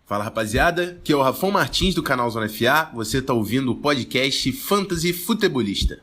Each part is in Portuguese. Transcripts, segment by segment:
Fala rapaziada, aqui é o Rafão Martins do canal Zona FA, você tá ouvindo o podcast Fantasy Futebolista.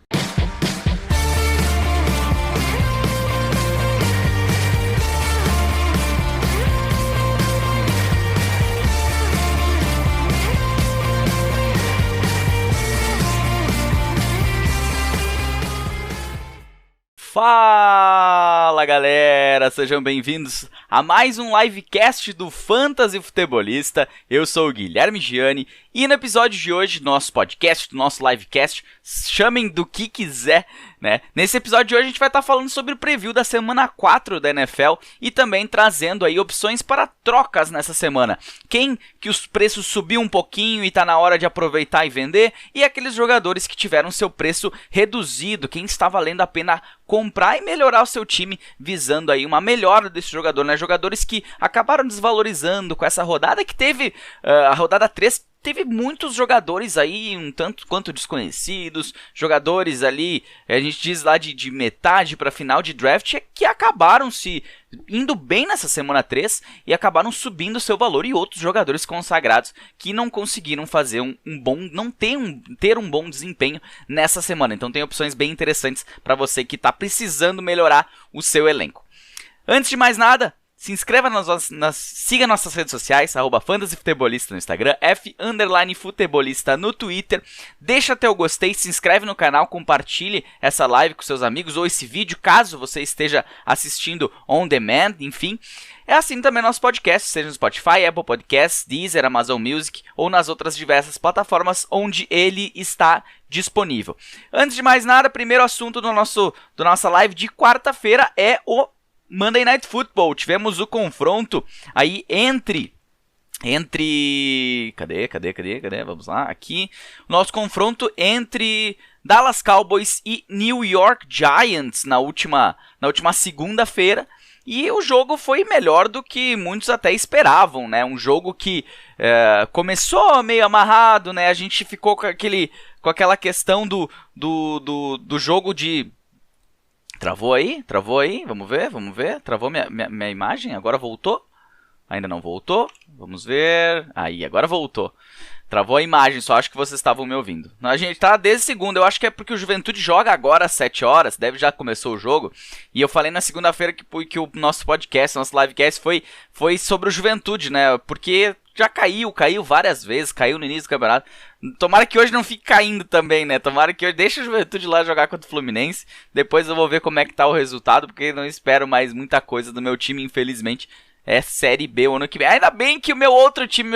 Fala galera, sejam bem-vindos a mais um livecast do Fantasy Futebolista. Eu sou o Guilherme Gianni e no episódio de hoje do nosso podcast, do nosso livecast, chamem do que quiser, né? Nesse episódio de hoje a gente vai estar falando sobre o preview da semana 4 da NFL e também trazendo aí opções para trocas nessa semana. Quem que os preços subiu um pouquinho e tá na hora de aproveitar e vender, e aqueles jogadores que tiveram seu preço reduzido, quem está valendo a pena comprar e melhorar o seu time, visando aí uma melhora desse jogador, né? Jogadores que acabaram desvalorizando com essa rodada que teve, a rodada 3, teve muitos jogadores aí, um tanto quanto desconhecidos, jogadores ali, a gente diz lá de metade para final de draft, que acabaram se indo bem nessa semana 3 e acabaram subindo seu valor, e outros jogadores consagrados que não conseguiram fazer ter um bom desempenho nessa semana. Então tem opções bem interessantes para você que está precisando melhorar o seu elenco. Antes de mais nada, se inscreva siga nossas redes sociais, @fantasyfutebolista no Instagram, _futebolista no Twitter, deixa teu gostei, se inscreve no canal, compartilhe essa live com seus amigos ou esse vídeo, caso você esteja assistindo on demand, enfim. É assim também nosso podcast, seja no Spotify, Apple Podcasts, Deezer, Amazon Music ou nas outras diversas plataformas onde ele está disponível. Antes de mais nada, primeiro assunto da nossa live de quarta-feira é o Monday Night Football. Tivemos o confronto aí entre... Cadê? Vamos lá, aqui. O nosso confronto entre Dallas Cowboys e New York Giants na última segunda-feira. E o jogo foi melhor do que muitos até esperavam, né? Um jogo que começou meio amarrado, né? A gente ficou com aquela questão do jogo de... Travou aí? Vamos ver. Travou minha imagem? Agora voltou? Ainda não voltou? Vamos ver. Aí, agora voltou. Travou a imagem, só acho que vocês estavam me ouvindo. A gente tá desde segunda, eu acho que é porque o Juventude joga agora às 7 horas, já começou o jogo. E eu falei na segunda-feira que o nosso podcast, nosso livecast foi sobre o Juventude, né? Porque já caiu várias vezes, caiu no início do campeonato. Tomara que hoje não fique caindo também, né? Tomara que hoje deixe o Juventude lá jogar contra o Fluminense. Depois eu vou ver como é que tá o resultado, porque não espero mais muita coisa do meu time, infelizmente. É Série B o ano que vem. Ainda bem que o meu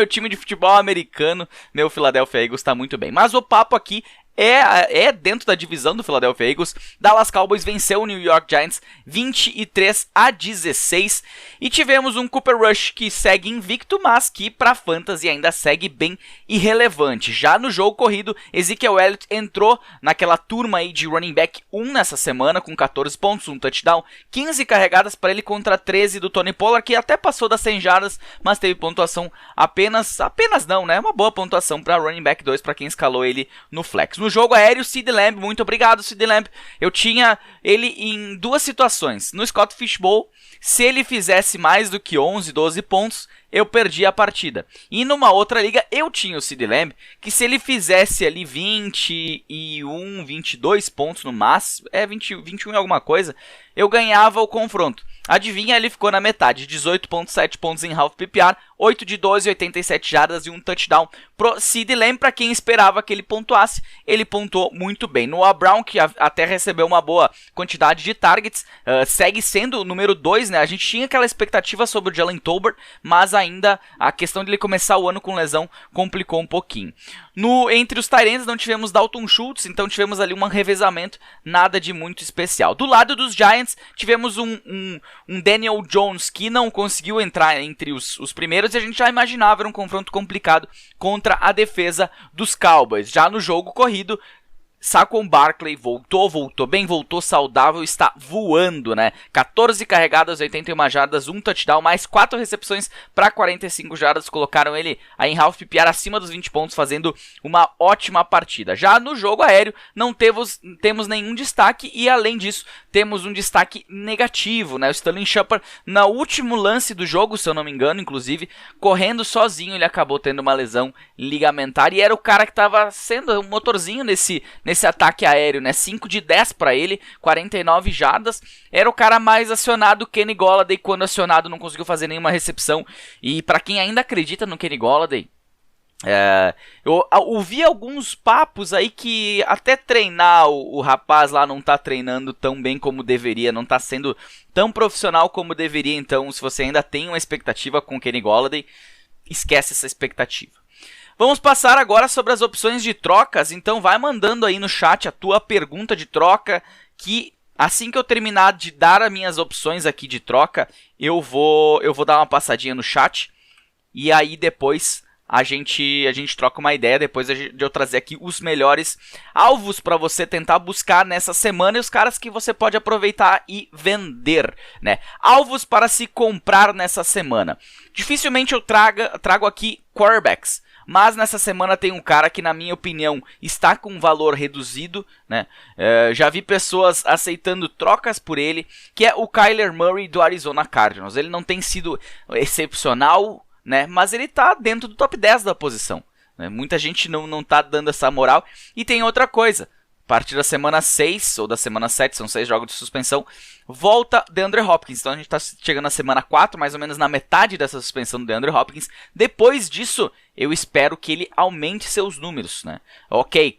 time de futebol americano, meu Philadelphia Eagles, tá muito bem. Mas o papo aqui é dentro da divisão do Philadelphia Eagles. Dallas Cowboys venceu o New York Giants 23-16. E tivemos um Cooper Rush que segue invicto, mas que para fantasy ainda segue bem irrelevante. Já no jogo corrido, Ezekiel Elliott entrou naquela turma aí de running back 1 nessa semana, com 14 pontos, um touchdown, 15 carregadas para ele contra 13 do Tony Pollard, que até passou das 100 jardas, mas teve pontuação apenas não, né? Uma boa pontuação para running back 2 para quem escalou ele no flex. No jogo aéreo, CeeDee Lamb, muito obrigado, CeeDee Lamb. Eu tinha ele em duas situações. No Scott Fishbowl, se ele fizesse mais do que 11, 12 pontos, eu perdi a partida. E numa outra liga, eu tinha o CeeDee Lamb, que se ele fizesse ali 21, 22 pontos no máximo, 21 e alguma coisa, eu ganhava o confronto. Adivinha, ele ficou na metade, 18.7 pontos em half PPR, 8 de 12, 87 jardas e um touchdown pro CeeDee Lamb. Para quem esperava que ele pontuasse, ele pontuou muito bem. Noah Brown, que até recebeu uma boa quantidade de targets, segue sendo o número 2, né? A gente tinha aquela expectativa sobre o Jalen Tolbert, mas ainda a questão de ele começar o ano com lesão complicou um pouquinho. Entre os tight ends não tivemos Dalton Schultz, então tivemos ali um revezamento, nada de muito especial. Do lado dos Giants, tivemos um Daniel Jones que não conseguiu entrar entre os primeiros, e a gente já imaginava, era um confronto complicado contra a defesa dos Cowboys. Já no jogo corrido, Saquon Barkley voltou bem, voltou saudável, está voando, né? 14 carregadas, 81 jardas, 1 touchdown, mais 4 recepções para 45 jardas, colocaram ele aí em half PPR acima dos 20 pontos, fazendo uma ótima partida. Já no jogo aéreo, não temos nenhum destaque e, além disso, temos um destaque negativo, né? O Sterling Shepard, no último lance do jogo, se eu não me engano, inclusive, correndo sozinho, ele acabou tendo uma lesão ligamentar e era o cara que estava sendo um motorzinho nesse ataque aéreo, né? 5 de 10 para ele, 49 jardas. Era o cara mais acionado. Kenny Golladay, quando acionado, não conseguiu fazer nenhuma recepção. E para quem ainda acredita no Kenny Golladay, eu ouvi alguns papos aí que até treinar o rapaz lá não tá treinando tão bem como deveria, não tá sendo tão profissional como deveria. Então, se você ainda tem uma expectativa com o Kenny Golladay, esquece essa expectativa. Vamos passar agora sobre as opções de trocas, então vai mandando aí no chat a tua pergunta de troca, que assim que eu terminar de dar as minhas opções aqui de troca, eu vou dar uma passadinha no chat, e aí depois a gente troca uma ideia, depois de eu trazer aqui os melhores alvos para você tentar buscar nessa semana e os caras que você pode aproveitar e vender, né? Alvos para se comprar nessa semana. Dificilmente eu trago aqui quarterbacks, mas nessa semana tem um cara que, na minha opinião, está com um valor reduzido, né? Já vi pessoas aceitando trocas por ele, que é o Kyler Murray do Arizona Cardinals. Ele não tem sido excepcional, né? Mas ele está dentro do top 10 da posição, né? Muita gente não está dando essa moral. E tem outra coisa. A partir da semana 6 ou da semana 7, são 6 jogos de suspensão, volta DeAndre Hopkins. Então a gente está chegando na semana 4, mais ou menos na metade dessa suspensão do DeAndre Hopkins. Depois disso, eu espero que ele aumente seus números, né? Ok,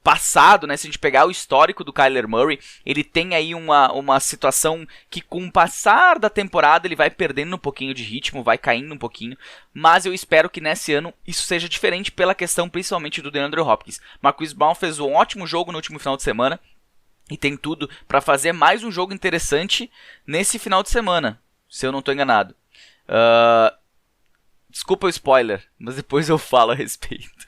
passado, né? Se a gente pegar o histórico do Kyler Murray, ele tem aí uma situação que, com o passar da temporada, ele vai perdendo um pouquinho de ritmo, vai caindo um pouquinho, mas eu espero que nesse ano isso seja diferente pela questão principalmente do DeAndre Hopkins. Marquise Brown fez um ótimo jogo no último final de semana e tem tudo para fazer mais um jogo interessante nesse final de semana, se eu não estou enganado. Desculpa o spoiler, mas depois eu falo a respeito.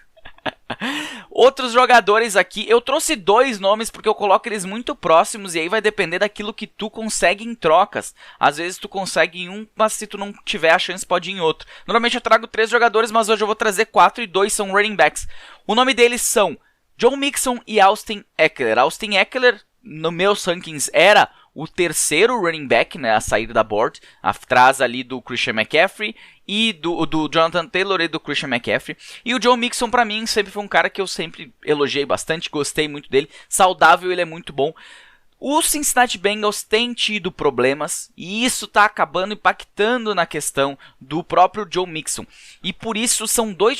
Outros jogadores aqui, eu trouxe 2 nomes porque eu coloco eles muito próximos e aí vai depender daquilo que tu consegue em trocas. Às vezes tu consegue em um, mas se tu não tiver a chance pode ir em outro. Normalmente eu trago 3 jogadores, mas hoje eu vou trazer 4 e 2 são running backs. O nome deles são Joe Mixon e Austin Ekeler. Austin Ekeler, no meus rankings, era o terceiro running back, né, a sair da board, atrás ali do Christian McCaffrey e do Jonathan Taylor e do Christian McCaffrey. E o Joe Mixon, pra mim, sempre foi um cara que eu sempre elogiei bastante, gostei muito dele, saudável, ele é muito bom. Os Cincinnati Bengals têm tido problemas e isso está acabando impactando na questão do próprio Joe Mixon. E por isso são 2...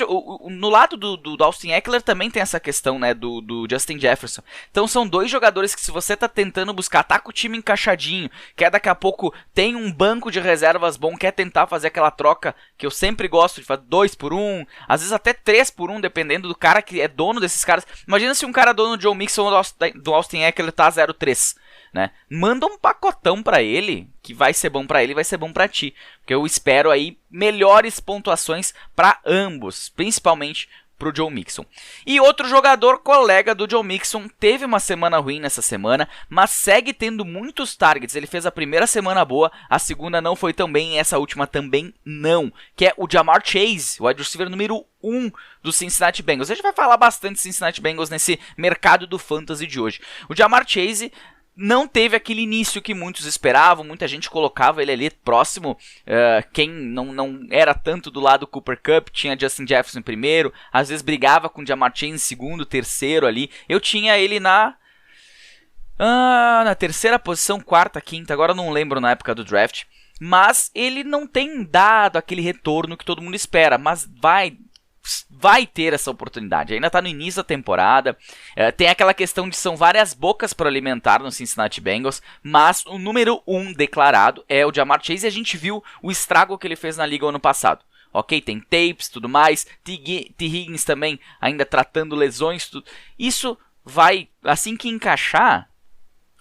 No lado do Austin Ekeler também tem essa questão, né, do Justin Jefferson. Então são 2 jogadores que, se você está tentando buscar, tá com o time encaixadinho, quer daqui a pouco tem um banco de reservas bom, quer tentar fazer aquela troca que eu sempre gosto de fazer, 2 por 1, às vezes até 3 por 1, dependendo do cara que é dono desses caras. Imagina se um cara dono do Joe Mixon ou do Austin Ekeler tá 0-3. Né? Manda um pacotão pra ele, que vai ser bom pra ele e vai ser bom pra ti, porque eu espero aí melhores pontuações pra ambos, principalmente pro Joe Mixon. E outro jogador colega do Joe Mixon teve uma semana ruim nessa semana, mas segue tendo muitos targets. Ele fez a primeira semana boa, a segunda não foi tão bem e essa última também não, que é o Ja'Marr Chase, o wide receiver número 1 do Cincinnati Bengals. A gente vai falar bastante de Cincinnati Bengals nesse mercado do fantasy de hoje. O Ja'Marr Chase não teve aquele início que muitos esperavam, muita gente colocava ele ali próximo, quem não era tanto do lado do Cooper Kupp, tinha Justin Jefferson em primeiro, às vezes brigava com o Ja'Marr Chase em segundo, terceiro ali, eu tinha ele na terceira posição, quarta, quinta, agora não lembro na época do draft, mas ele não tem dado aquele retorno que todo mundo espera, mas vai ter essa oportunidade, ainda está no início da temporada, tem aquela questão de são várias bocas para alimentar no Cincinnati Bengals, mas o número 1 declarado é o Ja'Marr Chase e a gente viu o estrago que ele fez na liga ano passado. Ok, tem tapes, tudo mais, T. Higgins também ainda tratando lesões, tudo. Isso vai, assim que encaixar,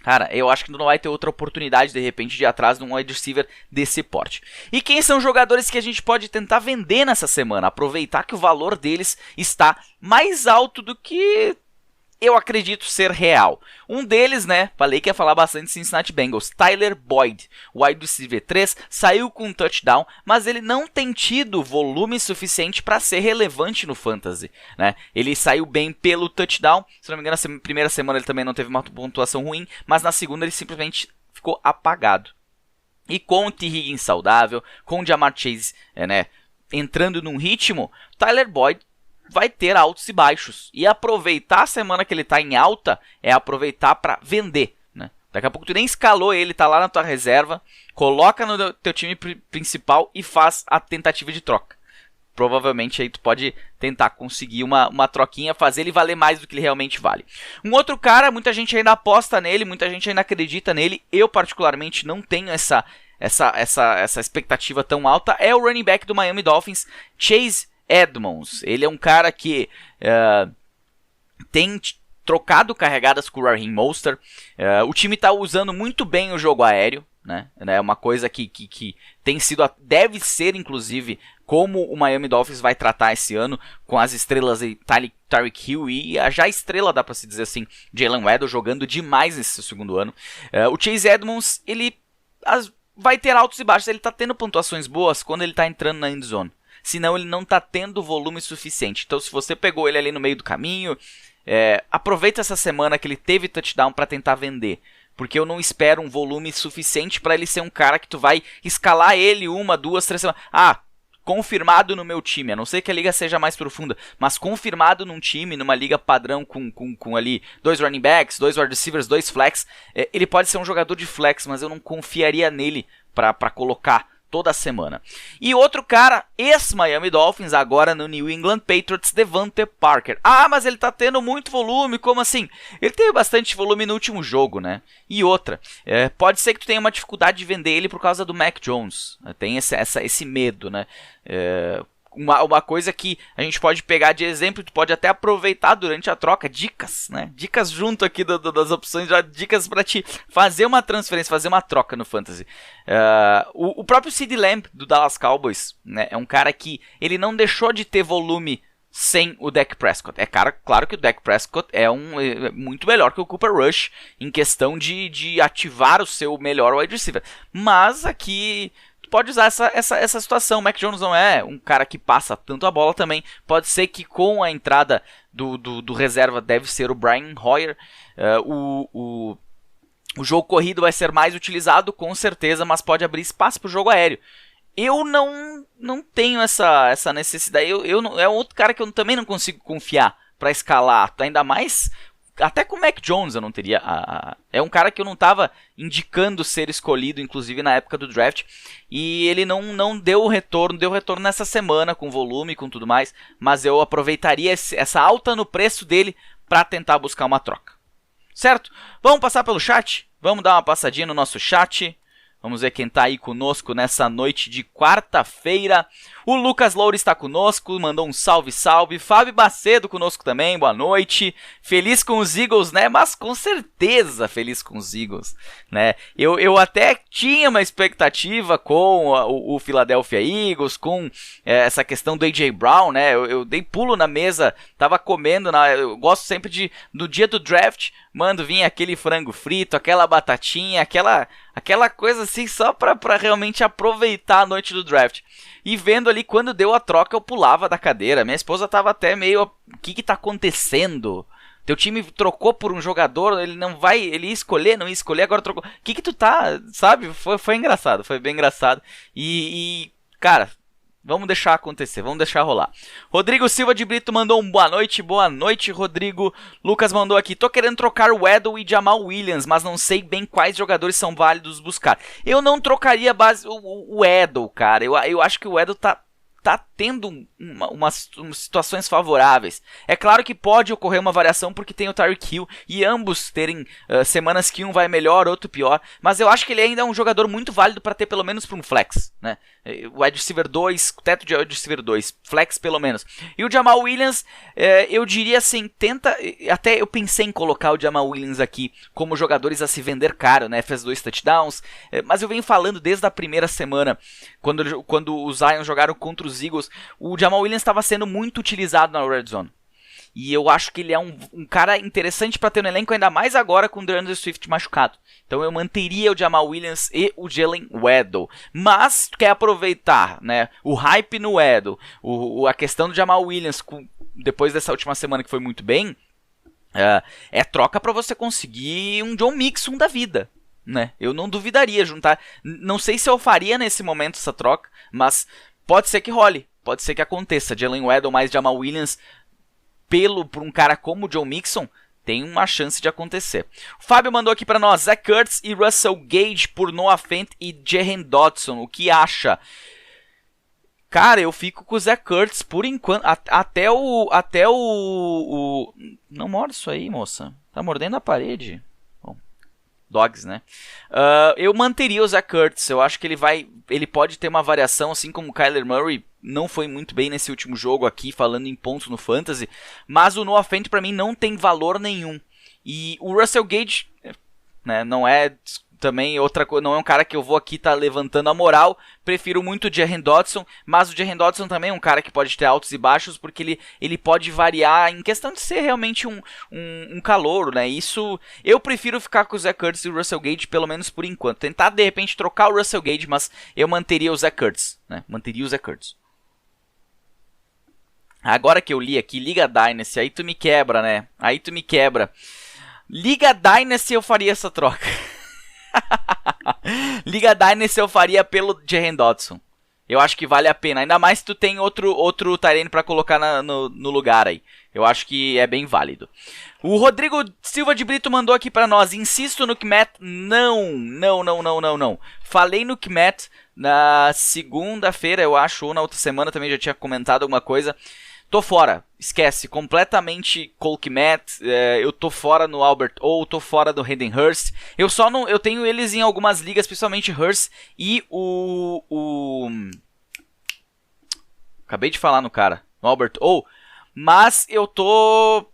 cara, eu acho que não vai ter outra oportunidade, de repente, de ir atrás de um wide receiver desse porte. E quem são jogadores que a gente pode tentar vender nessa semana? Aproveitar que o valor deles está mais alto do que eu acredito ser real. Um deles, né, falei que ia falar bastante Cincinnati Bengals, Tyler Boyd, wide receiver 3, saiu com um touchdown, mas ele não tem tido volume suficiente para ser relevante no fantasy, né? Ele saiu bem pelo touchdown, se não me engano na primeira semana ele também não teve uma pontuação ruim, mas na segunda ele simplesmente ficou apagado. E com o T. Higgins saudável, com o Ja'Marr Chase, entrando num ritmo, Tyler Boyd vai ter altos e baixos. E aproveitar a semana que ele está em alta é aproveitar para vender, né? Daqui a pouco tu nem escalou ele, tá lá na tua reserva, coloca no teu time principal e faz a tentativa de troca. Provavelmente aí tu pode tentar conseguir uma troquinha, fazer ele valer mais do que ele realmente vale. Um outro cara, muita gente ainda aposta nele, muita gente ainda acredita nele. Eu particularmente não tenho essa expectativa tão alta. É o running back do Miami Dolphins, Chase Edmonds. Ele é um cara que tem trocado carregadas com o Raheem Mostert. O time está usando muito bem o jogo aéreo, né? É uma coisa que tem sido, deve ser inclusive, como o Miami Dolphins vai tratar esse ano, com as estrelas de Tyreek Hill e a já estrela, dá para se dizer assim, Jalen Waddle jogando demais nesse segundo ano. O Chase Edmonds, ele vai ter altos e baixos, ele está tendo pontuações boas quando ele está entrando na endzone. Senão ele não está tendo volume suficiente. Então se você pegou ele ali no meio do caminho, aproveita essa semana que ele teve touchdown para tentar vender. Porque eu não espero um volume suficiente para ele ser um cara que tu vai escalar ele 1, 2, 3 semanas. Confirmado no meu time, a não ser que a liga seja mais profunda, mas confirmado num time, numa liga padrão com ali 2 running backs, 2 wide receivers, 2 flex, ele pode ser um jogador de flex, mas eu não confiaria nele para colocar toda semana. E outro cara, ex-Miami Dolphins, agora no New England Patriots, Devante Parker. Mas ele tá tendo muito volume, como assim? Ele teve bastante volume no último jogo, né? E outra, pode ser que tu tenha uma dificuldade de vender ele por causa do Mac Jones. Tem esse medo, né? Uma coisa que a gente pode pegar de exemplo, tu pode até aproveitar durante a troca, dicas, né? Dicas junto aqui das opções, já dicas para te fazer uma transferência, fazer uma troca no Fantasy. O próprio CeeDee Lamb do Dallas Cowboys, né? É um cara que ele não deixou de ter volume sem o Dak Prescott. Claro que o Dak Prescott é muito melhor que o Cooper Rush em questão de ativar o seu melhor wide receiver. Mas aqui pode usar essa situação. O Mac Jones não é um cara que passa tanto a bola também. Pode ser que com a entrada do reserva, deve ser o Brian Hoyer, o jogo corrido vai ser mais utilizado, com certeza, mas pode abrir espaço para o jogo aéreo. Eu não tenho essa necessidade. É outro cara que eu também não consigo confiar para escalar, ainda mais. Até com o Mac Jones eu não teria. É um cara que eu não estava indicando ser escolhido, inclusive na época do draft. E ele não deu retorno. Deu retorno nessa semana, com volume e com tudo mais. Mas eu aproveitaria essa alta no preço dele para tentar buscar uma troca. Certo? Vamos passar pelo chat? Vamos dar uma passadinha no nosso chat. Vamos ver quem está aí conosco nessa noite de quarta-feira. O Lucas Loura está conosco, mandou um salve, salve. Fábio Bacedo conosco também, boa noite. Feliz com os Eagles, né? Mas com certeza feliz com os Eagles, né? Eu até tinha uma expectativa com o Philadelphia Eagles, com essa questão do A.J. Brown, né? Eu dei pulo na mesa, tava comendo, eu gosto sempre no dia do draft, vinha aquele frango frito, aquela batatinha, aquela coisa assim, só pra realmente aproveitar a noite do draft. E vendo ali, quando deu a troca, eu pulava da cadeira. Minha esposa tava até meio, o que tá acontecendo? Teu time trocou por um jogador, ele ia escolher, não ia escolher, agora trocou. O que tu tá, sabe? Foi engraçado, foi bem engraçado. E cara, vamos deixar acontecer, vamos deixar rolar. Rodrigo Silva de Brito mandou um boa noite, Rodrigo. Lucas mandou aqui, tô querendo trocar o Waddle e Jamal Williams, mas não sei bem quais jogadores são válidos buscar. Eu não trocaria o Waddle, cara, eu acho que o Waddle tá tendo umas situações favoráveis. É claro que pode ocorrer uma variação porque tem o Tyreek Hill e ambos terem semanas que um vai melhor, outro pior, mas eu acho que ele ainda é um jogador muito válido para ter pelo menos para um flex, né? O wide receiver 2, teto de wide receiver 2, flex pelo menos. E o Jamal Williams, eu diria assim, até eu pensei em colocar o Jamal Williams aqui como jogadores a se vender caro, né? Fez 2 touchdowns, mas eu venho falando desde a primeira semana, quando os Lions jogaram contra os Eagles, o Jamal Williams estava sendo muito utilizado na red zone. E eu acho que ele é um cara interessante para ter no elenco, ainda mais agora com o DeAndre Swift machucado. Então eu manteria o Jamal Williams e o Jalen Waddle. Mas quer aproveitar, né, o hype no Waddle, a questão do Jamal Williams depois dessa última semana que foi muito bem, é troca para você conseguir um John Mixon da vida. Né? Eu não duvidaria juntar. Não sei se eu faria nesse momento essa troca, mas pode ser que role, pode ser que aconteça. Jalen Waddle mais Jamal Williams por um cara como o John Mixon tem uma chance de acontecer. O Fábio mandou aqui para nós: Zach Ertz e Russell Gage por Noah Fant e Jahan Dotson. O que acha? Cara, eu fico com o Zach Ertz por enquanto. Até o... Não morde isso aí, moça. Tá mordendo a parede. Dogs, né? Eu manteria o Zach Ertz. Eu acho que ele pode ter uma variação, assim como o Kyler Murray não foi muito bem nesse último jogo aqui, falando em pontos no Fantasy. Mas o Noah Fant pra mim não tem valor nenhum. E o Russell Gage, né, não é também outra coisa, não é um cara que eu vou aqui tá levantando a moral. Prefiro muito o Jahan Dotson, mas o Jahan Dotson também é um cara que pode ter altos e baixos, porque ele pode variar em questão de ser realmente um calouro, né? Isso, eu prefiro ficar com o Zach Ertz e o Russell Gage, pelo menos por enquanto. Tentar, de repente, trocar o Russell Gage, mas eu manteria o Zach Ertz, né? Manteria o Zach Ertz. Agora que eu li aqui, Liga Dynasty, aí tu me quebra, né? Aí tu me quebra. Liga Dynasty eu faria essa troca. Liga Dynasty eu faria pelo Jahan Dotson. Eu acho que vale a pena. Ainda mais se tu tem outro Tyrene pra colocar no lugar aí. Eu acho que é bem válido. O Rodrigo Silva de Brito mandou aqui pra nós: insisto no Kmet. Não. Falei no Kmet na segunda-feira, eu acho, ou na outra semana também já tinha comentado alguma coisa. Tô fora, esquece, completamente Cole Kmet, eu tô fora no Albert ou tô fora do Hayden Hurst. Eu tenho eles em algumas ligas, principalmente Hurst e acabei de falar no Albert ou, mas eu tô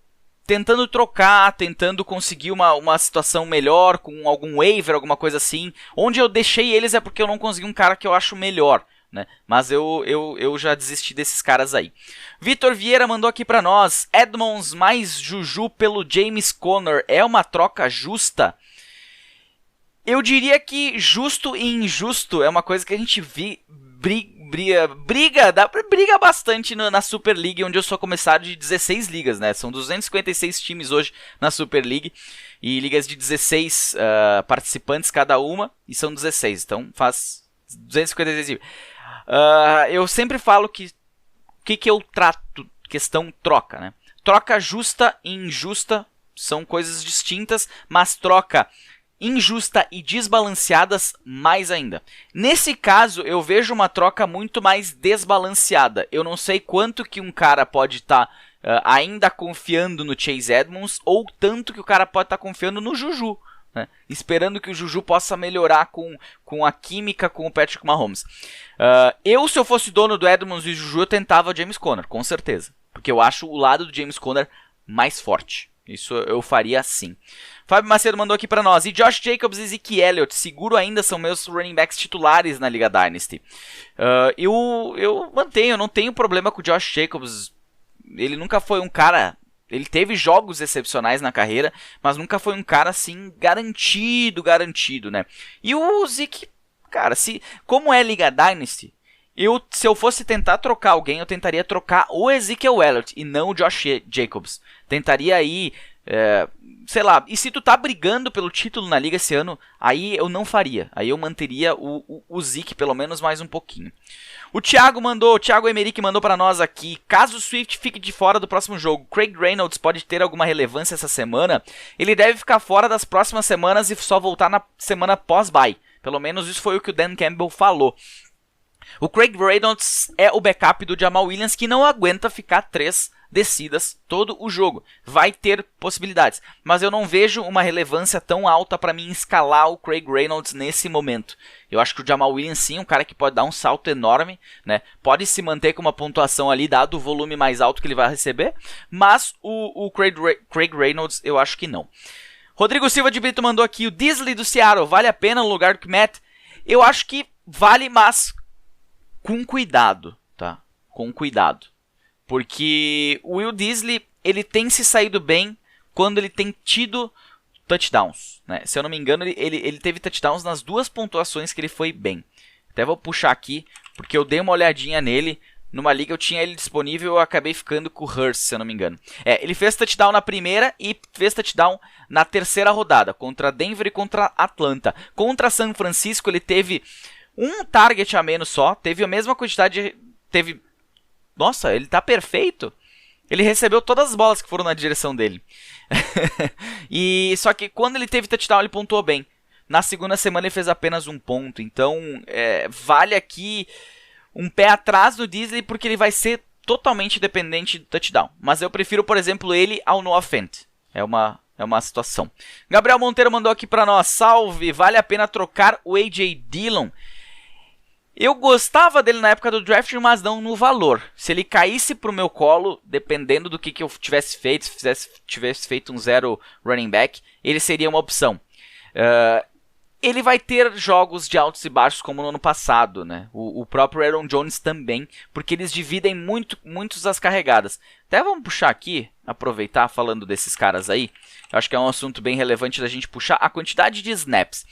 tentando trocar, tentando conseguir uma situação melhor com algum waiver, alguma coisa assim. Onde eu deixei eles é porque eu não consegui um cara que eu acho melhor. Né? Mas eu já desisti desses caras aí. Vitor Vieira mandou aqui pra nós: Edmonds mais Juju pelo James Conner é uma troca justa? Eu diria que justo e injusto é uma coisa que a gente briga bastante na Super League, onde eu sou comissário de 16 ligas, né? São 256 times hoje na Super League e ligas de 16 participantes cada uma, e são 16, então faz 256 times. Eu sempre falo que eu trato questão troca, né? Troca justa e injusta são coisas distintas, mas troca injusta e desbalanceadas mais ainda. Nesse caso, eu vejo uma troca muito mais desbalanceada. Eu não sei quanto que um cara pode estar ainda confiando no Chase Edmonds, ou tanto que o cara pode estar confiando no Juju. Né? Esperando que o Juju possa melhorar com a química com o Patrick Mahomes. Se eu fosse dono do Edmonds e do Juju, eu tentava o James Conner, com certeza. Porque eu acho o lado do James Conner mais forte. Isso eu faria assim. Fábio Macedo mandou aqui pra nós: e Josh Jacobs e Zeke Elliott, seguro ainda são meus running backs titulares na Liga Dynasty. Eu mantenho, eu não tenho problema com o Josh Jacobs. Ele nunca foi um cara... Ele teve jogos excepcionais na carreira, mas nunca foi um cara assim garantido, né? E o Zeke, cara, como é Liga Dynasty, se eu fosse tentar trocar alguém, eu tentaria trocar o Ezekiel Elliott e não o Josh Jacobs. Tentaria aí, sei lá, e se tu tá brigando pelo título na liga esse ano, aí eu não faria. Aí eu manteria o Zeke pelo menos mais um pouquinho. O Thiago Emerick mandou pra nós aqui: caso o Swift fique de fora do próximo jogo, Craig Reynolds pode ter alguma relevância essa semana? Ele deve ficar fora das próximas semanas e só voltar na semana pós-bye. Pelo menos isso foi o que o Dan Campbell falou. O Craig Reynolds é o backup do Jamal Williams, que não aguenta ficar 3 descidas todo o jogo. Vai ter possibilidades, mas eu não vejo uma relevância tão alta para mim escalar o Craig Reynolds nesse momento. Eu acho que o Jamal Williams sim é um cara que pode dar um salto enorme, né? Pode se manter com uma pontuação ali, dado o volume mais alto que ele vai receber, mas o Craig Reynolds eu acho que não. Rodrigo Silva de Brito mandou aqui: o Disley do Seattle vale a pena no lugar do Kmet? Eu acho que vale, mas com cuidado, tá? Com cuidado. Porque o Will Disley ele tem se saído bem quando ele tem tido touchdowns, né? Se eu não me engano, ele teve touchdowns nas 2 pontuações que ele foi bem. Até vou puxar aqui, porque eu dei uma olhadinha nele. Numa liga eu tinha ele disponível, eu acabei ficando com o Hurst, se eu não me engano. Ele fez touchdown na primeira e fez touchdown na terceira rodada, contra Denver e contra Atlanta. Contra São Francisco ele teve um target a menos só, teve a mesma quantidade de... Nossa, ele tá perfeito. Ele recebeu todas as bolas que foram na direção dele. E só que quando ele teve touchdown ele pontuou bem. Na segunda semana ele fez apenas 1 ponto, então vale aqui... um pé atrás do Disley porque ele vai ser totalmente dependente do touchdown. Mas eu prefiro, por exemplo, ele ao Noah Fant. É uma situação. Gabriel Monteiro mandou aqui pra nós. Salve, vale a pena trocar o A.J. Dillon? Eu gostava dele na época do draft, mas não no valor. Se ele caísse pro meu colo, dependendo do que eu tivesse feito, se tivesse feito um 0 running back, ele seria uma opção. Ele vai ter jogos de altos e baixos como no ano passado, né? O próprio Aaron Jones também, porque eles dividem muitos as carregadas. Até vamos puxar aqui, aproveitar falando desses caras aí. Eu acho que é um assunto bem relevante da gente puxar a quantidade de snaps.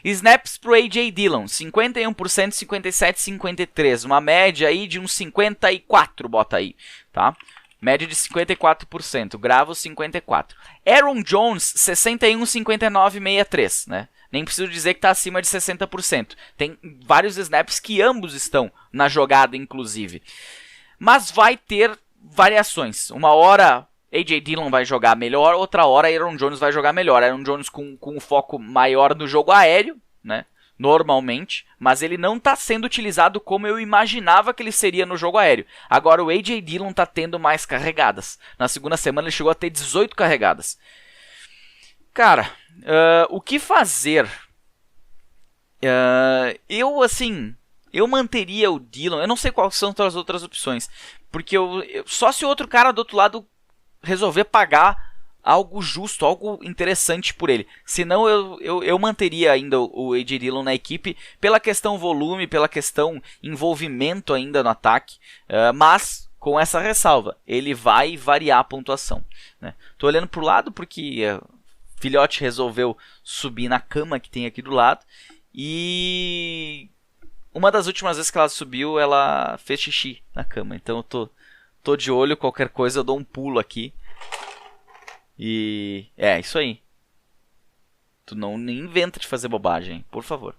Snaps pro A.J. Dillon, 51%, 57%, 53%. Uma média aí de uns 54%, bota aí, tá? Média de 54%, gravo 54%. Aaron Jones, 61%, 59%, 63%, né? Nem preciso dizer que está acima de 60%. Tem vários snaps que ambos estão na jogada, inclusive. Mas vai ter variações. Uma hora A.J. Dillon vai jogar melhor, outra hora Aaron Jones vai jogar melhor. Aaron Jones com um foco maior no jogo aéreo, né? Normalmente, mas ele não está sendo utilizado como eu imaginava que ele seria no jogo aéreo. Agora o A.J. Dillon está tendo mais carregadas. Na segunda semana ele chegou a ter 18 carregadas. Cara, o que fazer? Eu manteria o Dillon. Eu não sei quais são as outras opções. Porque só se o outro cara do outro lado resolver pagar algo justo, algo interessante por ele. Senão eu manteria ainda o A.J. Dillon na equipe pela questão volume, pela questão envolvimento ainda no ataque. Mas com essa ressalva, ele vai variar a pontuação, né? Tô olhando pro lado porque... filhote resolveu subir na cama que tem aqui do lado. E uma das últimas vezes que ela subiu, ela fez xixi na cama. Então eu tô de olho, qualquer coisa eu dou um pulo aqui. E isso aí. Tu não nem inventa de fazer bobagem, por favor.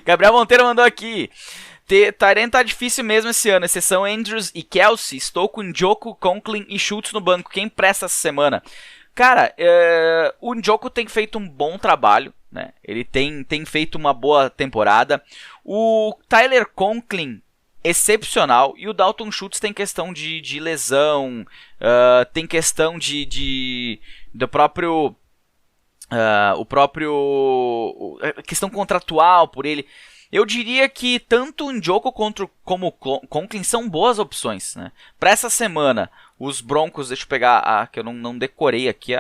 Gabriel Monteiro mandou aqui. Tyrant tá difícil mesmo esse ano, exceção Andrews e Kelsey. Estou com Njoku, Conklin e Schultz no banco. Quem presta essa semana? Cara, o Njoku tem feito um bom trabalho, né? Ele tem feito uma boa temporada. O Tyler Conklin, excepcional. E o Dalton Schultz tem questão de lesão, tem questão do próprio... questão contratual por ele. Eu diria que tanto o Njoku como o Conklin são boas opções, né? Para essa semana, os Broncos, deixa eu pegar que eu não decorei aqui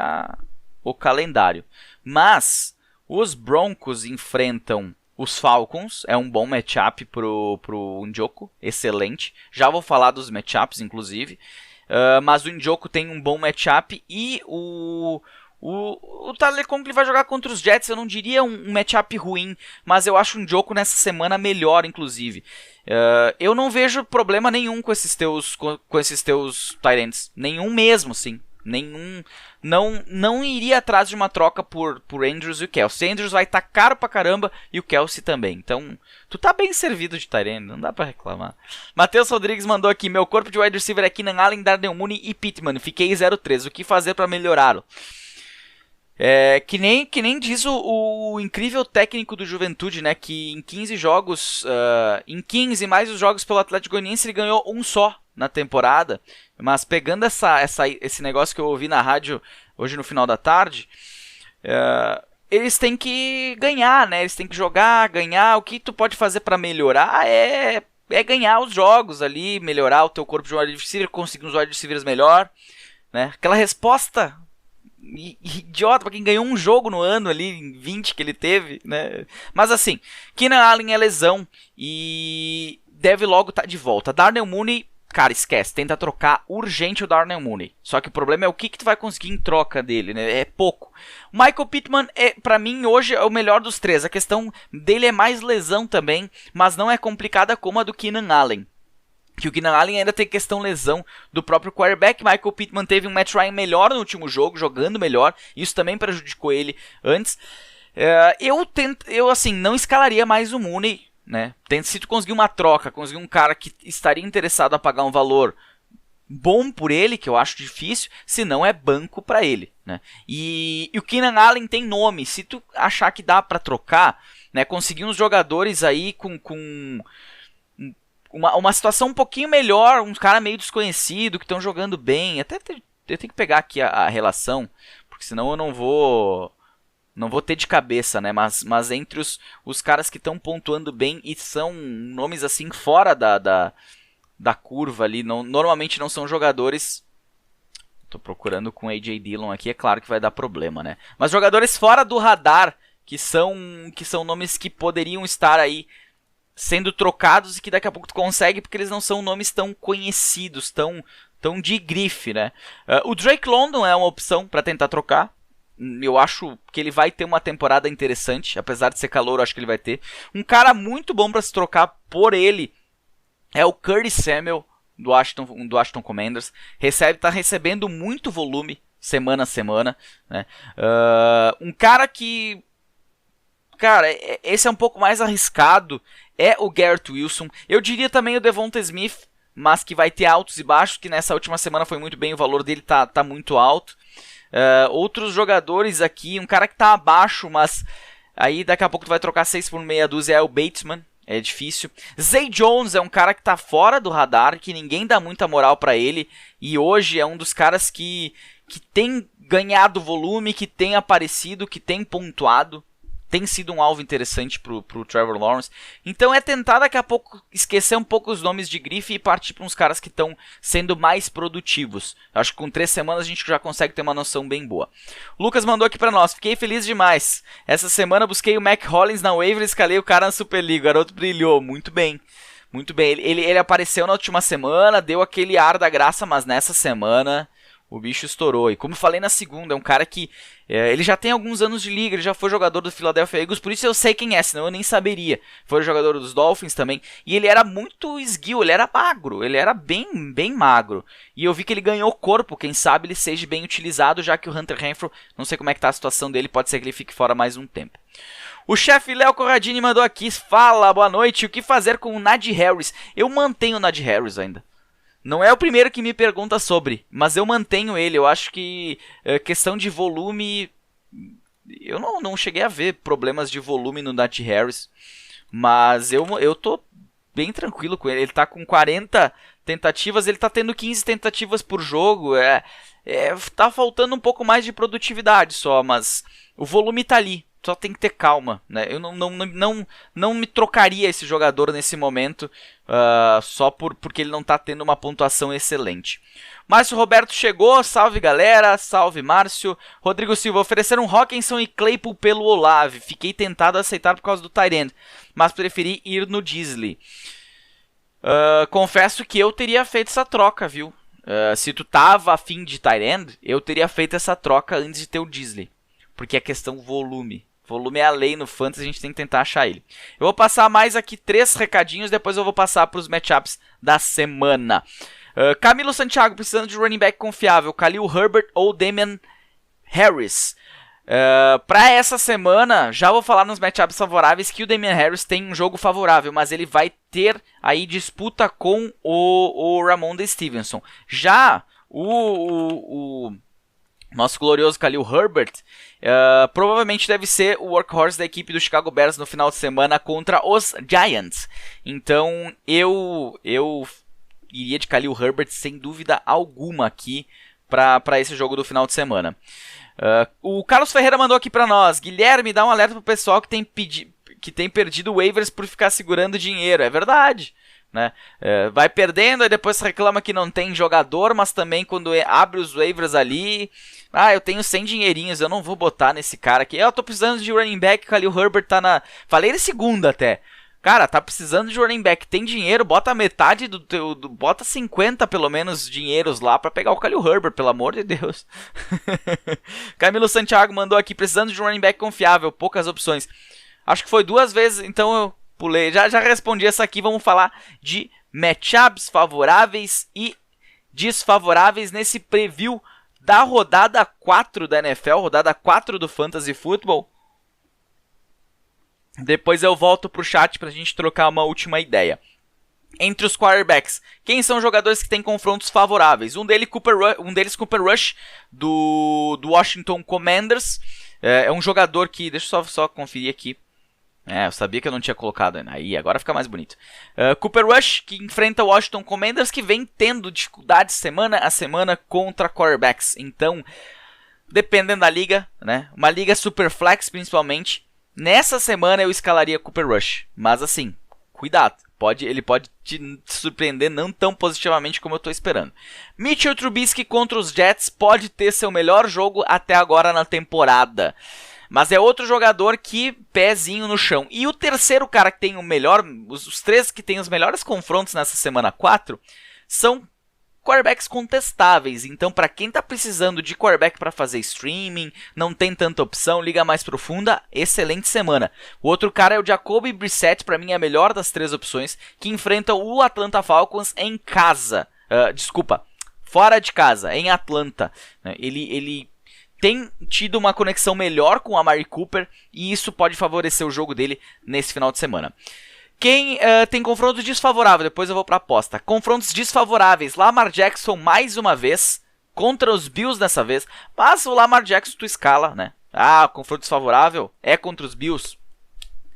o calendário. Mas os Broncos enfrentam os Falcons, é um bom matchup pro Njoku, excelente. Já vou falar dos matchups, inclusive. Mas o Njoku tem um bom matchup e o Tyler Conklin vai jogar contra os Jets. Eu não diria um matchup ruim, mas eu acho o Njoku nessa semana melhor, inclusive. Eu não vejo problema nenhum com esses teus tight ends. Nenhum mesmo, sim. Nenhum. Não iria atrás de uma troca por Andrews e o Kelsey. Andrews vai estar caro pra caramba e o Kelsey também. Então, tu tá bem servido de tight end, não dá pra reclamar. Matheus Rodrigues mandou aqui: meu corpo de wide receiver é Keenan Allen, Darnell Mooney e Pittman. Fiquei 0-3. O que fazer pra melhorá-lo? Que nem diz o incrível técnico do Juventude, né? Que em 15 jogos, em 15 mais os jogos pelo Atlético Goianiense, ele ganhou um só na temporada. Mas pegando esse negócio que eu ouvi na rádio hoje no final da tarde, eles têm que ganhar, né? Eles têm que jogar, ganhar. O que tu pode fazer para melhorar é ganhar os jogos ali, melhorar o teu corpo de wide receiver, conseguir uns wide receivers melhor, né? Aquela resposta idiota pra quem ganhou um jogo no ano ali, em 20 que ele teve, né? Mas assim, Keenan Allen é lesão e deve logo estar de volta. Darnell Mooney, cara, esquece, tenta trocar urgente o Darnell Mooney. Só que o problema é o que tu vai conseguir em troca dele, né? É pouco. O Michael Pittman, pra mim, hoje é o melhor dos três. A questão dele é mais lesão também, mas não é complicada como a do Keenan Allen. Que o Keenan Allen ainda tem questão lesão do próprio quarterback. Michael Pittman teve um Matt Ryan melhor no último jogo, jogando melhor. Isso também prejudicou ele antes. Eu assim, não escalaria mais o Mooney, né? Se tu conseguir uma troca, conseguir um cara que estaria interessado a pagar um valor bom por ele, que eu acho difícil, se não é banco pra ele, né? E o Keenan Allen tem nome. Se tu achar que dá pra trocar, né? Conseguir uns jogadores aí com uma situação um pouquinho melhor, um cara meio desconhecido, que estão jogando bem. Eu tenho que pegar aqui a relação, porque senão eu não vou ter de cabeça, né? Mas entre os caras que estão pontuando bem e são nomes assim fora da curva ali, normalmente não são jogadores. Tô procurando com AJ Dillon aqui, é claro que vai dar problema, né? Mas jogadores fora do radar, que são nomes que poderiam estar aí sendo trocados e que daqui a pouco tu consegue, porque eles não são nomes tão conhecidos, tão de grife, né? O Drake London é uma opção para tentar trocar. Eu acho que ele vai ter uma temporada interessante, apesar de ser calor, eu acho que ele vai ter. Um cara muito bom para se trocar por ele é o Curtis Samuel do Washington Commanders. Tá recebendo muito volume semana a semana, né? Um cara que, cara, esse é um pouco mais arriscado, é o Garrett Wilson. Eu diria também o Devonta Smith, mas que vai ter altos e baixos, que nessa última semana foi muito bem, o valor dele tá muito alto. Outros jogadores aqui, um cara que tá abaixo, mas aí daqui a pouco tu vai trocar 6 por meia dúzia, é o Bateman, é difícil. Zay Jones é um cara que tá fora do radar, que ninguém dá muita moral pra ele, e hoje é um dos caras que tem ganhado volume, que tem aparecido, que tem pontuado. Tem sido um alvo interessante pro Trevor Lawrence. Então é tentar daqui a pouco esquecer um pouco os nomes de grife e partir para uns caras que estão sendo mais produtivos. Eu acho que com 3 semanas a gente já consegue ter uma noção bem boa. O Lucas mandou aqui para nós. Fiquei feliz demais. Essa semana busquei o Mac Hollins na waiver e escalei o cara na Super League. O garoto brilhou. Muito bem. Muito bem. Ele apareceu na última semana, deu aquele ar da graça, mas nessa semana o bicho estourou. E como falei na segunda, é um cara que ele já tem alguns anos de liga, ele já foi jogador do Philadelphia Eagles, por isso eu sei quem é, senão eu nem saberia. Foi jogador dos Dolphins também, e ele era muito esguio, ele era magro, ele era bem, bem magro. E eu vi que ele ganhou corpo, quem sabe ele seja bem utilizado, já que o Hunter Renfrow, não sei como é que tá a situação dele, pode ser que ele fique fora mais um tempo. O chefe Léo Corradini mandou aqui, fala, boa noite, o que fazer com o Najee Harris? Eu mantenho o Najee Harris ainda. Não é o primeiro que me pergunta sobre, mas eu mantenho ele. Eu acho que questão de volume, eu não cheguei a ver problemas de volume no Najee Harris, mas eu tô bem tranquilo com ele. Ele tá com 40 tentativas, ele tá tendo 15 tentativas por jogo. Tá faltando um pouco mais de produtividade só, mas o volume tá ali. Só tem que ter calma, né? Eu não me trocaria esse jogador nesse momento só porque ele não está tendo uma pontuação excelente. Márcio Roberto chegou, salve galera, salve Márcio. Rodrigo Silva, ofereceram Hockenson e Claypool pelo Olave. Fiquei tentado a aceitar por causa do tight end, mas preferi ir no Disley. Confesso que eu teria feito essa troca, viu? Se tu tava afim de tight end, eu teria feito essa troca antes de ter o Disley. Porque é questão volume. Volume é a lei no Fantasy, a gente tem que tentar achar ele. Eu vou passar mais aqui 3 recadinhos, depois eu vou passar para os matchups da semana. Camilo Santiago, precisando de running back confiável, Khalil Herbert ou Damian Harris? Para essa semana, já vou falar nos matchups favoráveis que o Damian Harris tem um jogo favorável, mas ele vai ter aí disputa com o Ramondre Stevenson. Já o nosso glorioso Khalil Herbert provavelmente deve ser o workhorse da equipe do Chicago Bears no final de semana contra os Giants. Então eu iria de Khalil Herbert sem dúvida alguma aqui para esse jogo do final de semana. O Carlos Ferreira mandou aqui para nós. Guilherme, dá um alerta pro pessoal que tem perdido waivers por ficar segurando dinheiro. É verdade. Né? Vai perdendo, aí depois reclama que não tem jogador, mas também quando abre os waivers ali, eu tenho 100 dinheirinhos, eu não vou botar nesse cara aqui, eu tô precisando de running back, Khalil Herbert tá na... Falei na segunda até, Cara, tá precisando de running back, tem dinheiro, bota metade do teu... bota 50 pelo menos dinheiros lá pra pegar o Khalil Herbert, pelo amor de Deus. Camilo Santiago mandou aqui, precisando de um running back confiável, poucas opções. Acho que foi 2 vezes, então eu pulei. Já respondi essa aqui, vamos falar de matchups favoráveis e desfavoráveis nesse preview da rodada 4 da NFL, rodada 4 do Fantasy Football. Depois eu volto pro chat pra gente trocar uma última ideia. Entre os quarterbacks, quem são os jogadores que têm confrontos favoráveis? Um deles, Cooper Rush, do Washington Commanders. É um jogador que... Deixa eu só conferir aqui. Eu sabia que eu não tinha colocado aí, agora fica mais bonito. Cooper Rush, que enfrenta o Washington Commanders, que vem tendo dificuldades semana a semana contra quarterbacks. Então, dependendo da liga, né? Uma liga super flex principalmente, nessa semana eu escalaria Cooper Rush. Mas assim, cuidado, ele pode te surpreender não tão positivamente como eu estou esperando. Mitchell Trubisky contra os Jets pode ter seu melhor jogo até agora na temporada. Mas é outro jogador que pezinho no chão. E o terceiro cara que tem o melhor... Os 3 que tem os melhores confrontos nessa semana 4 são quarterbacks contestáveis. Então, para quem está precisando de quarterback para fazer streaming, não tem tanta opção, liga mais profunda, excelente semana. O outro cara é o Jacoby Brissett, para mim é a melhor das 3 opções, que enfrenta o Atlanta Falcons em casa. Fora de casa, em Atlanta. Ele tem tido uma conexão melhor com o Amari Cooper e isso pode favorecer o jogo dele nesse final de semana. Quem tem confronto desfavorável, depois eu vou para a aposta. Confrontos desfavoráveis, Lamar Jackson mais uma vez, contra os Bills dessa vez, mas o Lamar Jackson tu escala, né? Confronto desfavorável é contra os Bills,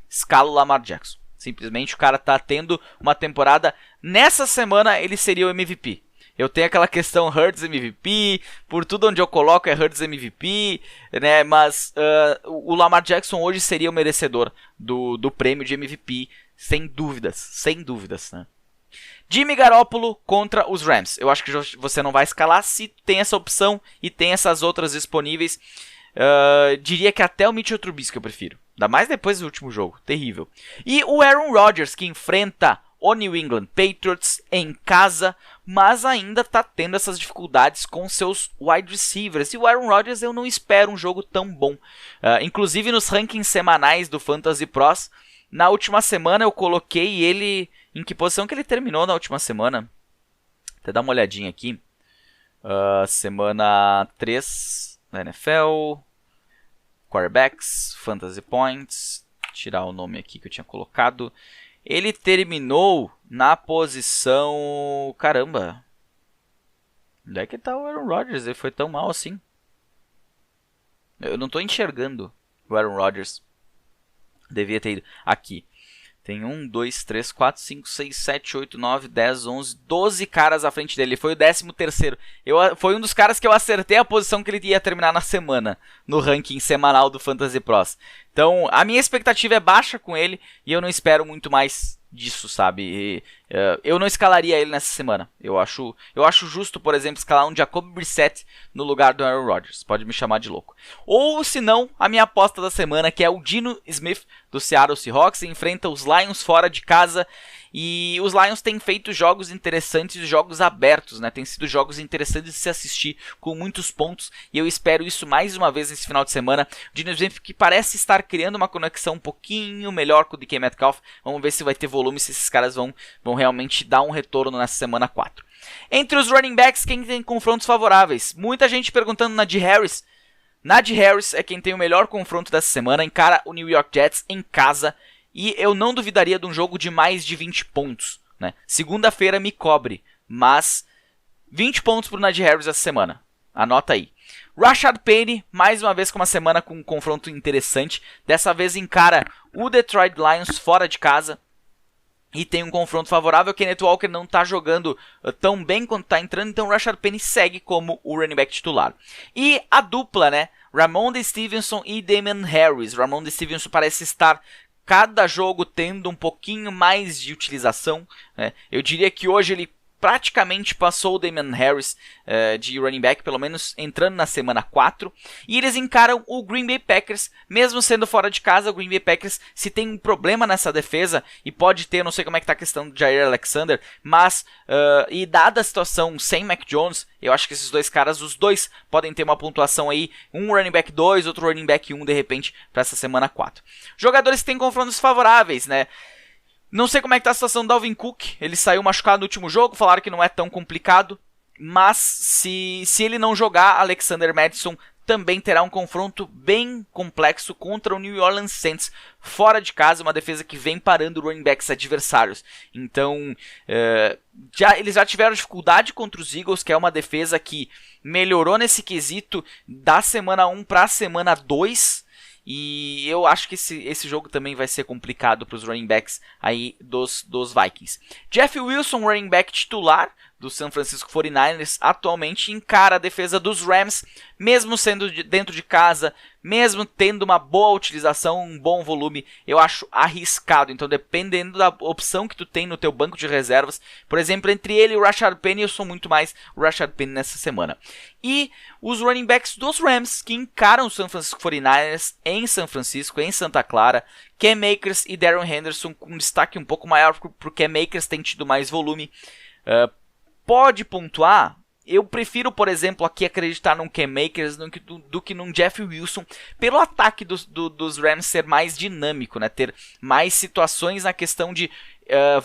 escala o Lamar Jackson. Simplesmente o cara tá tendo uma temporada, nessa semana ele seria o MVP. Eu tenho aquela questão Hurts MVP, por tudo onde eu coloco é Hurts MVP, né? Mas o Lamar Jackson hoje seria o merecedor do prêmio de MVP, sem dúvidas, né? Jimmy Garoppolo contra os Rams. Eu acho que você não vai escalar se tem essa opção e tem essas outras disponíveis. Diria que até o Mitchell Trubisky eu prefiro. Ainda mais depois do último jogo, terrível. E o Aaron Rodgers, que enfrenta o New England Patriots em casa, mas ainda está tendo essas dificuldades com seus wide receivers. E o Aaron Rodgers eu não espero um jogo tão bom. Inclusive nos rankings semanais do Fantasy Pros, na última semana eu coloquei ele... Em que posição que ele terminou na última semana? Até dar uma olhadinha aqui. Semana 3 da NFL. Quarterbacks, Fantasy Points. Tirar o nome aqui que eu tinha colocado. Ele terminou na posição... Caramba! Onde é que tá o Aaron Rodgers? Ele foi tão mal assim. Eu não tô enxergando o Aaron Rodgers. Devia ter ido. Aqui. Tem 1, 2, 3, 4, 5, 6, 7, 8, 9, 10, 11, 12 caras à frente dele. Ele foi o 13º. Foi um dos caras que eu acertei a posição que ele ia terminar na semana. No ranking semanal do Fantasy Pros. Então, a minha expectativa é baixa com ele. E eu não espero muito mais disso, sabe? Eu não escalaria ele nessa semana. Eu acho justo, por exemplo, escalar um Jacoby Brissett no lugar do Aaron Rodgers. Pode me chamar de louco. Ou, se não, a minha aposta da semana, que é o Geno Smith do Seattle Seahawks. Enfrenta os Lions fora de casa. E os Lions têm feito jogos interessantes, jogos abertos, né? Tem sido jogos interessantes de se assistir, com muitos pontos. E eu espero isso mais uma vez nesse final de semana. O Geno Smith que parece estar criando uma conexão um pouquinho melhor com o DK Metcalf. Vamos ver se vai ter volume, se esses caras vão realmente dar um retorno nessa semana 4. Entre os running backs, quem tem confrontos favoráveis? Muita gente perguntando Najee Harris. Najee Harris é quem tem o melhor confronto dessa semana. Encara o New York Jets em casa. E eu não duvidaria de um jogo de mais de 20 pontos. Né? Segunda-feira me cobre. Mas 20 pontos para o Najee Harris essa semana. Anota aí. Rashad Penny, mais uma vez com uma semana com um confronto interessante. Dessa vez encara o Detroit Lions fora de casa. E tem um confronto favorável. Kenneth Walker não está jogando tão bem quanto está entrando. Então o Rashad Penny segue como o running back titular. E a dupla, né? Rhamondre Stevenson e Damien Harris. Rhamondre Stevenson parece estar... cada jogo tendo um pouquinho mais de utilização. Né? Eu diria que hoje ele praticamente passou o Damian Harris de running back, pelo menos entrando na semana 4. E eles encaram o Green Bay Packers, mesmo sendo fora de casa. O Green Bay Packers, se tem um problema nessa defesa, e pode ter, não sei como é que tá a questão do Jair Alexander, mas, e dada a situação sem Mac Jones, eu acho que esses dois caras, os dois podem ter uma pontuação aí, um running back 2, outro running back 1, de repente, para essa semana 4. Jogadores que têm confrontos favoráveis, né? Não sei como é que tá a situação do Dalvin Cook, ele saiu machucado no último jogo, falaram que não é tão complicado, mas se ele não jogar, Alexander Mattison também terá um confronto bem complexo contra o New Orleans Saints, fora de casa, uma defesa que vem parando running backs adversários. Então, eles já tiveram dificuldade contra os Eagles, que é uma defesa que melhorou nesse quesito da semana 1 para a semana 2, e eu acho que esse jogo também vai ser complicado para os running backs aí dos Vikings. Jeff Wilson, running back titular do San Francisco 49ers, atualmente encara a defesa dos Rams, mesmo sendo dentro de casa, mesmo tendo uma boa utilização, um bom volume, eu acho arriscado. Então, dependendo da opção que tu tem no teu banco de reservas, por exemplo, entre ele e o Rashard Penny, eu sou muito mais o Rashard Penny nessa semana. E os running backs dos Rams, que encaram o San Francisco 49ers em São Francisco, em Santa Clara, Cam Akers e Darren Henderson, com um destaque um pouco maior, porque Cam Akers tem tido mais volume. Pode pontuar? Eu prefiro, por exemplo, aqui acreditar num Cam Akers do que num Jeff Wilson, pelo ataque dos Rams ser mais dinâmico, né? Ter mais situações na questão de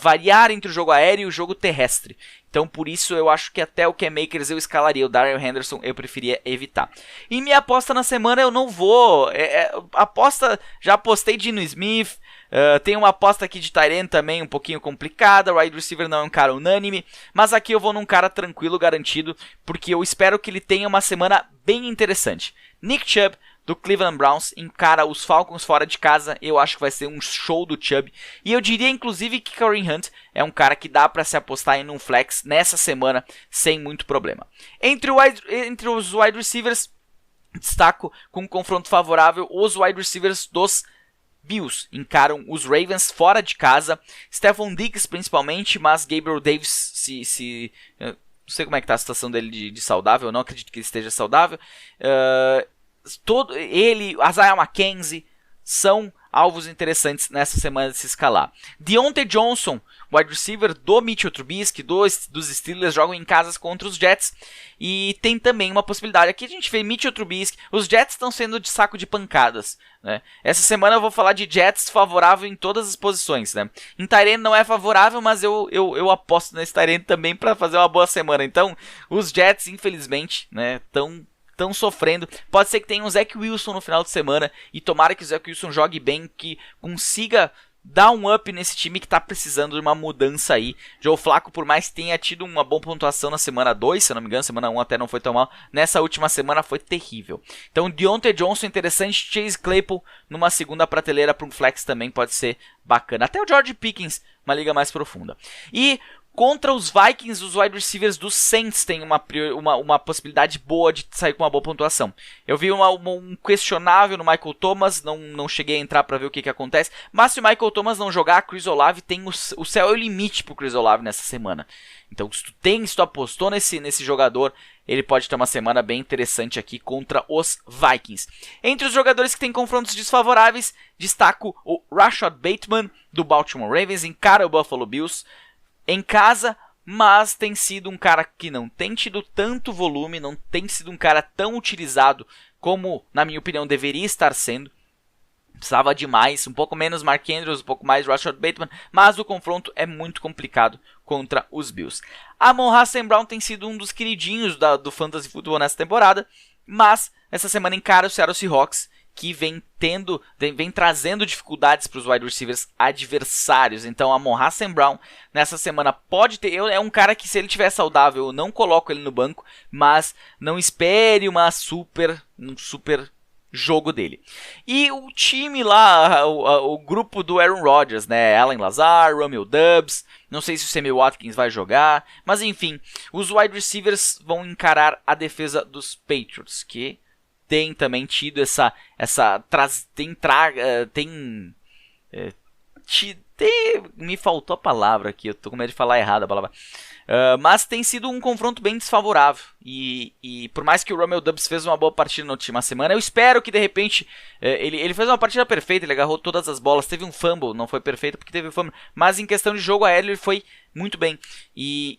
variar entre o jogo aéreo e o jogo terrestre. Então, por isso, eu acho que até o Cam Akers eu escalaria. O Darrell Henderson eu preferia evitar. E minha aposta na semana eu não vou... aposta, já apostei de Geno Smith. Tem uma aposta aqui de Tyrion também um pouquinho complicada. O wide receiver não é um cara unânime. Mas aqui eu vou num cara tranquilo, garantido. Porque eu espero que ele tenha uma semana bem interessante. Nick Chubb, do Cleveland Browns, encara os Falcons fora de casa. Eu acho que vai ser um show do Chubb. E eu diria inclusive que Kareem Hunt é um cara que dá para se apostar em um flex nessa semana sem muito problema. Entre os wide receivers, destaco com um confronto favorável os wide receivers dos Bills. Encaram os Ravens fora de casa. Stephon Diggs principalmente, mas Gabriel Davis não sei como é que tá a situação dele de saudável. Eu não acredito que ele esteja saudável. Ele, Isaiah McKenzie, são alvos interessantes nessa semana de se escalar. Deontay Johnson, wide receiver do Mitchell Trubisky, dos Steelers, jogam em casas contra os Jets. E tem também uma possibilidade. Aqui a gente vê Mitchell Trubisky. Os Jets estão sendo de saco de pancadas, né? Essa semana eu vou falar de Jets favorável em todas as posições, né? Em Tyrion não é favorável, mas eu aposto nesse Tyrion também para fazer uma boa semana. Então, os Jets, infelizmente, né, estão sofrendo. Pode ser que tenha um Zach Wilson no final de semana e tomara que o Zach Wilson jogue bem, que consiga dar um up nesse time que está precisando de uma mudança aí. Joe Flacco, por mais que tenha tido uma boa pontuação na semana 2, se eu não me engano, semana 1 até não foi tão mal, nessa última semana foi terrível. Então, Deontay Johnson interessante, Chase Claypool numa segunda prateleira para um flex também pode ser bacana. Até o George Pickens, uma liga mais profunda. E contra os Vikings, os wide receivers dos Saints têm uma possibilidade boa de sair com uma boa pontuação. Eu vi um questionável no Michael Thomas, não cheguei a entrar para ver o que acontece, mas se o Michael Thomas não jogar, Chris Olave tem o céu é o limite pro Chris Olave nessa semana. Então se tu apostou nesse jogador, ele pode ter uma semana bem interessante aqui contra os Vikings. Entre os jogadores que têm confrontos desfavoráveis, destaco o Rashad Bateman do Baltimore Ravens, encara o Buffalo Bills em casa, mas tem sido um cara que não tem tido tanto volume, não tem sido um cara tão utilizado como, na minha opinião, deveria estar sendo. Precisava de mais, um pouco menos Mark Andrews, um pouco mais Rashad Bateman, mas o confronto é muito complicado contra os Bills. Amon-Ra St. Brown tem sido um dos queridinhos do Fantasy Football nessa temporada, mas essa semana encara o Seattle Seahawks, que vem trazendo dificuldades para os wide receivers adversários. Então, Amon-Ra St. Brown nessa semana pode ter... É um cara que, se ele estiver saudável, eu não coloco ele no banco, mas não espere um super jogo dele. E o time lá, o grupo do Aaron Rodgers, né? Allen Lazard, Romeo Doubs, não sei se o Sammy Watkins vai jogar, mas enfim, os wide receivers vão encarar a defesa dos Patriots, que tem também tido me faltou a palavra aqui, eu tô com medo de falar errado a palavra. Mas tem sido um confronto bem desfavorável. E por mais que o Romeo Doubs fez uma boa partida na última semana, eu espero que de repente ele fez uma partida perfeita, ele agarrou todas as bolas, teve um fumble, não foi perfeito porque teve um fumble, mas em questão de jogo aéreo ele foi muito bem. E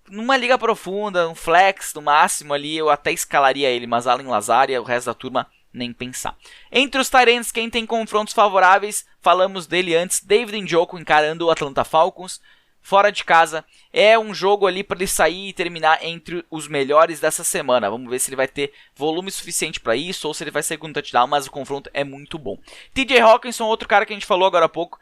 numa liga profunda, um flex no máximo ali, eu até escalaria ele, mas Allen Lazard e o resto da turma nem pensar. Entre os tight ends, quem tem confrontos favoráveis, falamos dele antes, David Njoku encarando o Atlanta Falcons, fora de casa, é um jogo ali para ele sair e terminar entre os melhores dessa semana. Vamos ver se ele vai ter volume suficiente para isso ou se ele vai ser com touchdown, mas o confronto é muito bom. TJ Hawkinson, outro cara que a gente falou agora há pouco,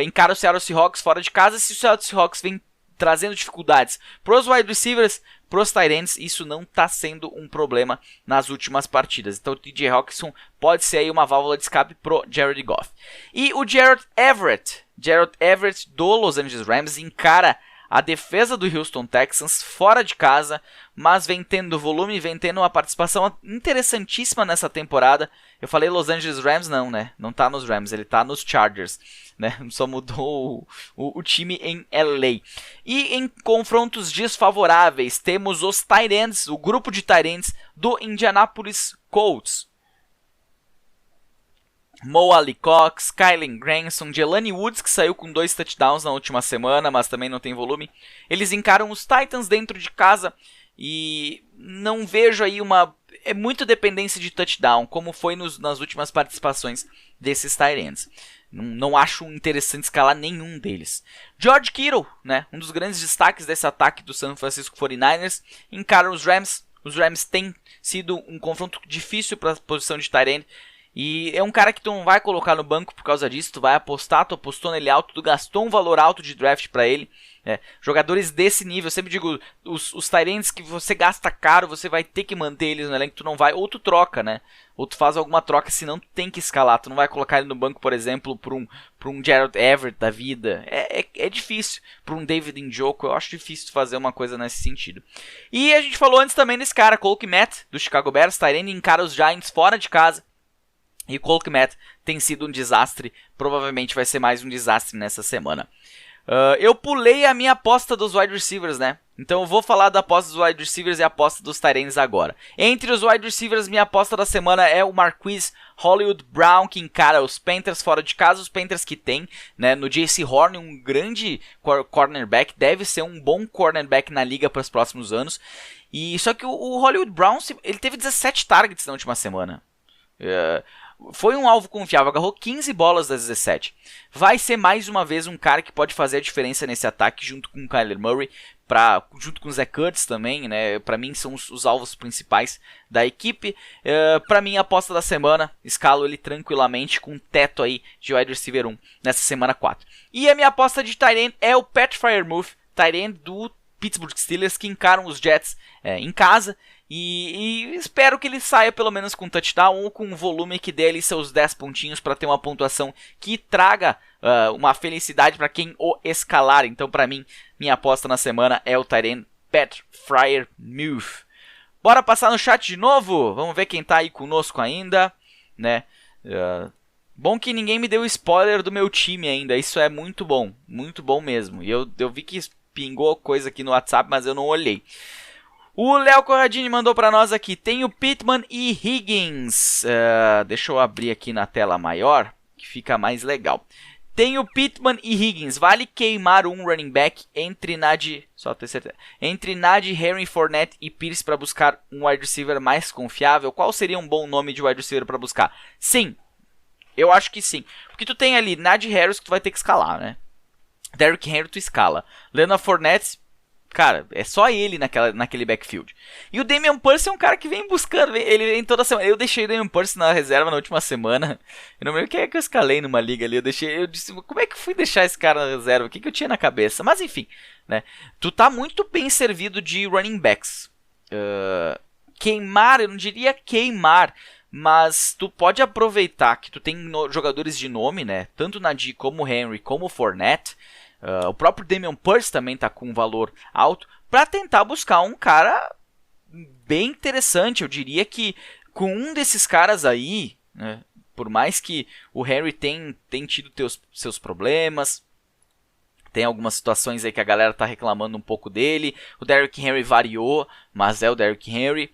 encara o Seattle Seahawks fora de casa. Se o Seattle Seahawks vem trazendo dificuldades para os wide receivers, para os tight ends, isso não está sendo um problema nas últimas partidas. Então o TJ Hawkinson pode ser aí uma válvula de escape pro Jared Goff. E o Gerald Everett do Los Angeles Rams encara a defesa do Houston Texans fora de casa, mas vem tendo volume, vem tendo uma participação interessantíssima nessa temporada. Eu falei Los Angeles Rams, não, né? Não tá nos Rams, ele tá nos Chargers, né? Só mudou o time em LA. E em confrontos desfavoráveis, temos os tight ends, o grupo de tight ends do Indianapolis Colts. Mo Alie-Cox, Kylen Granson, Jelani Woods, que saiu com 2 touchdowns na última semana, mas também não tem volume. Eles encaram os Titans dentro de casa e não vejo aí é muito dependência de touchdown, como foi nas últimas participações desses tight ends. Não acho interessante escalar nenhum deles. George Kittle, né, um dos grandes destaques desse ataque do San Francisco 49ers, encara os Rams. Os Rams têm sido um confronto difícil para a posição de tight end. E é um cara que tu não vai colocar no banco por causa disso, tu vai apostar, tu apostou nele alto, tu gastou um valor alto de draft pra ele. Jogadores desse nível, eu sempre digo, os tight ends que você gasta caro, você vai ter que manter eles no elenco, tu não vai, ou tu troca, né? Ou tu faz alguma troca, senão tu tem que escalar, tu não vai colocar ele no banco, por exemplo, por um Gerald Everett da vida. É difícil, por um David Njoku, eu acho difícil fazer uma coisa nesse sentido. E a gente falou antes também desse cara, Cole Kmet, do Chicago Bears, tight end, encara os Giants fora de casa. E o Cole Kmet tem sido um desastre, provavelmente vai ser mais um desastre nessa semana. Eu pulei a minha aposta dos wide receivers, né? Então eu vou falar da aposta dos wide receivers e a aposta dos tight ends agora. Entre os wide receivers, minha aposta da semana é o Marquise Hollywood Brown, que encara os Panthers fora de casa. Os Panthers que tem, né, no J.C. Horn, um grande cornerback, deve ser um bom cornerback na liga para os próximos anos. E só que o Hollywood Brown, ele teve 17 targets na última semana. Foi um alvo confiável, agarrou 15 bolas das 17. Vai ser mais uma vez um cara que pode fazer a diferença nesse ataque junto com o Kyler Murray, junto com o Zach Ertz também, né? Para mim são os alvos principais da equipe. Para mim a aposta da semana, escalo ele tranquilamente com um teto aí de wide receiver 1 nessa semana 4. E a minha aposta de tight end é o Pat Freiermuth, tight end do Pittsburgh Steelers, que encaram os Jets em casa. E espero que ele saia pelo menos com touchdown ou com um volume que dê ali seus 10 pontinhos para ter uma pontuação que traga uma felicidade para quem o escalar. Então, para mim, minha aposta na semana é o tight end Pat Freiermuth. Bora passar no chat de novo? Vamos ver quem tá aí conosco ainda, né? Bom que ninguém me deu spoiler do meu time ainda. Isso é muito bom mesmo. E eu vi que pingou coisa aqui no WhatsApp, mas eu não olhei. O Léo Corradini mandou para nós aqui, tem o Pittman e Higgins. Deixa eu abrir aqui na tela maior, que fica mais legal. Tem o Pittman e Higgins. Vale queimar um running back entre Najee Harry, Fournette e Pierce para buscar um wide receiver mais confiável? Qual seria um bom nome de wide receiver para buscar? Sim, eu acho que sim. Porque tu tem ali Najee Harris que tu vai ter que escalar, né? Derrick Henry tu escala. Leonard Fournette, cara, é só ele naquele backfield. E o Damian Pierce é um cara que vem buscando, ele vem toda semana. Eu deixei o Damian Pierce na reserva na última semana. Eu não lembro quem é que eu escalei numa liga ali. Eu disse, como é que eu fui deixar esse cara na reserva? O que eu tinha na cabeça? Mas enfim, né? Tu tá muito bem servido de running backs. Queimar, eu não diria queimar, mas tu pode aproveitar que tu tem jogadores de nome, né? Tanto Najee como Henry, como Fournette. O próprio Damian Pierce também está com um valor alto para tentar buscar um cara bem interessante. Eu diria que com um desses caras aí, né, por mais que o Henry tenha tido seus problemas, Tem algumas situações aí que a galera tá reclamando um pouco dele. O Derrick Henry variou, mas é o Derrick Henry.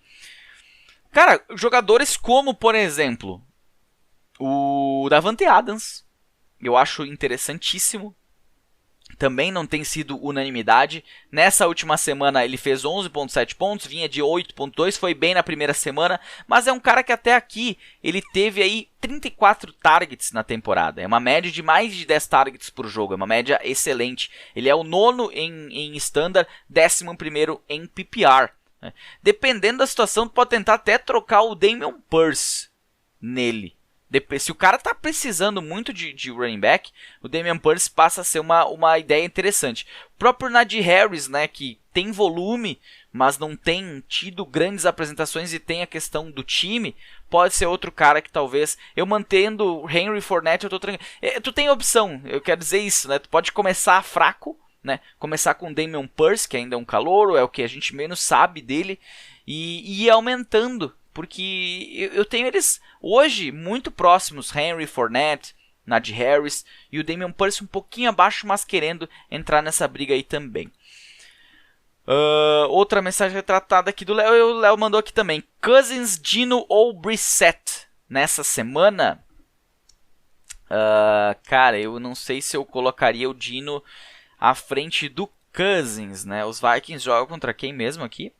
Cara, jogadores como, por exemplo, o Davante Adams, eu acho interessantíssimo. Também não tem sido unanimidade. Nessa última semana ele fez 11.7 pontos, vinha de 8.2, foi bem na primeira semana, mas é um cara que até aqui ele teve aí 34 targets na temporada. É uma média de mais de 10 targets por jogo, é uma média excelente. Ele é o 9º em standard, 11º em PPR. Dependendo da situação, tu pode tentar até trocar o Damian Pierce nele. Se o cara tá precisando muito de running back, o Damian Pierce passa a ser uma ideia interessante. O próprio Najee Harris, né, que tem volume, mas não tem tido grandes apresentações e tem a questão do time, pode ser outro cara que talvez, eu mantendo o Henry Fournette, tu tem opção, eu quero dizer isso, né, tu pode começar fraco, né, começar com o Damian Pierce, que ainda é um calouro, é o que a gente menos sabe dele, e ir aumentando. Porque eu tenho eles hoje muito próximos, Henry, Fournette, Najee Harris e o Damian Pierce um pouquinho abaixo, mas querendo entrar nessa briga aí também. Outra mensagem retratada aqui do Léo, e o Léo mandou aqui também. Cousins, Dino ou Brissett nessa semana? Cara, eu não sei se eu colocaria o Dino à frente do Cousins, né? Os Vikings jogam contra quem mesmo aqui?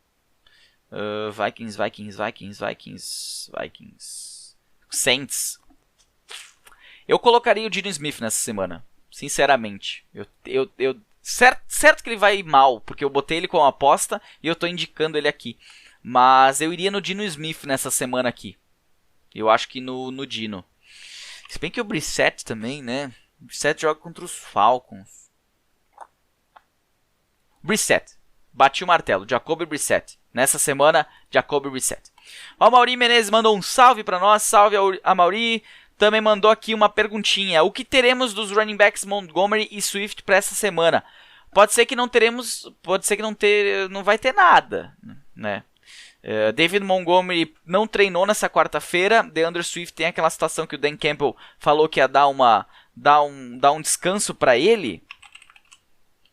Vikings, Saints. Eu colocaria o Dino Smith nessa semana, sinceramente. Certo que ele vai mal, porque eu botei ele como aposta e eu tô indicando ele aqui. Mas eu iria no Dino Smith nessa semana aqui. Eu acho que no Dino. Se bem que o Brissett também, né? O Brissett joga contra os Falcons. Brissett. Bati o martelo, Jacoby Brissett. Nessa semana, Jacoby Brissett. O Amaury Menezes mandou um salve para nós. Salve, Amaury. Também mandou aqui uma perguntinha. O que teremos dos running backs Montgomery e Swift para essa semana? Pode ser que não teremos, pode ser que não vai ter nada, né? David Montgomery não treinou nessa quarta-feira. DeAndre Swift tem aquela situação que o Dan Campbell falou que ia dar um descanso para ele.